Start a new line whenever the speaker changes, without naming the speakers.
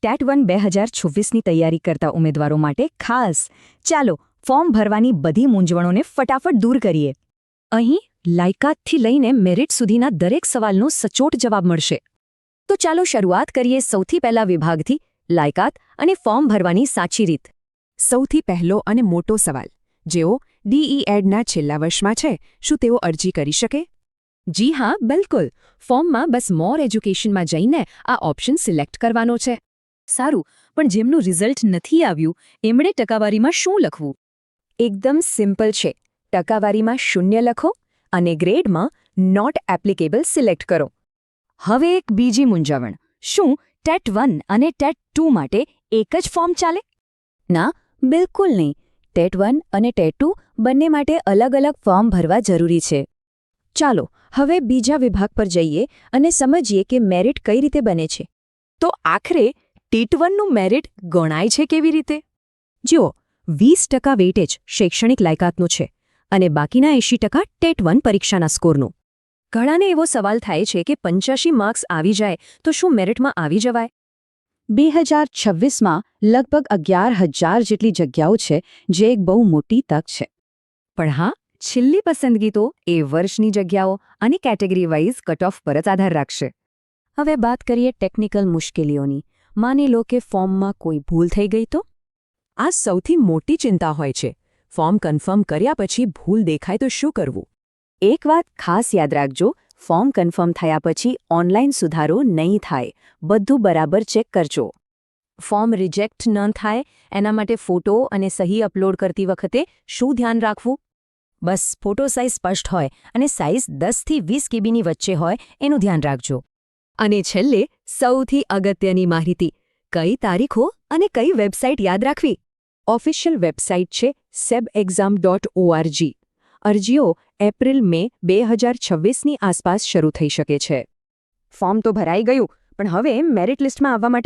ટેટ1 2026ની તૈયારી કરતા ઉમેદવારો માટે ખાસ ચાલો ફોર્મ ભરવાની બધી મૂંઝવણોને ફટાફટ દૂર કરીએ. અહીં લાયકાતથી લઈને મેરિટ સુધીના દરેક સવાલનો સચોટ જવાબ મળશે. તો ચાલો શરૂઆત કરીએ સૌથી પહેલા વિભાગથી, લાયકાત અને ફોર્મ ભરવાની સાચી રીત.
સૌથી પહેલો અને મોટો સવાલ, જેઓ DE.ED ના છેલ્લા વર્ષમાં છે, શું તેઓ અરજી કરી શકે?
જી હા, બિલકુલ. ફોર્મમાં બસ મોર એજ્યુકેશનમાં જઈને આ ઓપ્શન સિલેક્ટ કરવાનો છે. સારું, પણ જેમનું રિઝલ્ટ નથી આવ્યું એમણે ટકાવારીમાં શું લખવું? એકદમ સિમ્પલ છે. ટકાવારીમાં 0 લખો અને ગ્રેડમાં નોટ એપ્લિકેબલ સિલેક્ટ કરો. હવે એક બીજી મૂંઝવણ, શું ટેટ1 અને ટેટ2 માટે એક જ ફોર્મ ચાલે? ના, બિલકુલ નહીં. ટેટ1 અને ટેટ2 બંને માટે અલગ અલગ ફોર્મ ભરવા જરૂરી છે. ચાલો હવે બીજા વિભાગ પર જઈએ અને સમજીએ કે મેરિટ કઈ રીતે બને છે. તો આખરે ટેટ1નું મેરિટ ગણાય છે કેવી રીતે? જુઓ, 20% વેઇટેજ શૈક્ષણિક લાયકાતનું છે અને બાકીના 80% ટેટ1 પરીક્ષાના સ્કોરનું. ઘણાને એવો સવાલ થાય છે કે 85 માર્ક્સ આવી જાય તો શું મેરિટમાં આવી જવાય? 2026માં લગભગ 11,000 જેટલી જગ્યાઓ છે, જે એક બહુ મોટી તક છે. પણ હા, છેલ્લી પસંદગી તો એ વર્ષની જગ્યાઓ અને કેટેગરી વાઇઝ કટ ઓફ પર જ આધાર રાખશે. હવે વાત કરીએ ટેકનિકલ મુશ્કેલીઓની. માની લો કે ફોર્મમાં કોઈ ભૂલ થઈ ગઈ તો?
આ સૌથી મોટી ચિંતા હોય છે. ફોર્મ કન્ફર્મ કર્યા પછી ભૂલ દેખાય તો શું કરવું?
એક વાત ખાસ યાદ રાખજો, ફોર્મ કન્ફર્મ થયા પછી ઓનલાઈન સુધારો નહીં થાય. બધું બરાબર ચેક કરજો. ફોર્મ રિજેક્ટ ન થાય એના માટે ફોટો અને સહી અપલોડ કરતી વખતે શું ધ્યાન રાખવું? બસ ફોટો સાઇઝ સ્પષ્ટ હોય અને સાઇઝ 10થી 20 કેબીની વચ્ચે હોય એનું ધ્યાન રાખજો. અને છેલ્લે સૌથી અગત્યની માહિતી, કઈ તારીખો અને કઈ વેબસાઇટ યાદ રાખવી?
ઓફિશિયલ વેબસાઇટ છે sebexam.org. અરજીઓ એપ્રિલ-મે 2026ની આસપાસ શરૂ થઈ શકે છે.
ફોર્મ તો ભરાઈ ગયું, પણ હવે મેરિટ લિસ્ટમાં આવવા માટે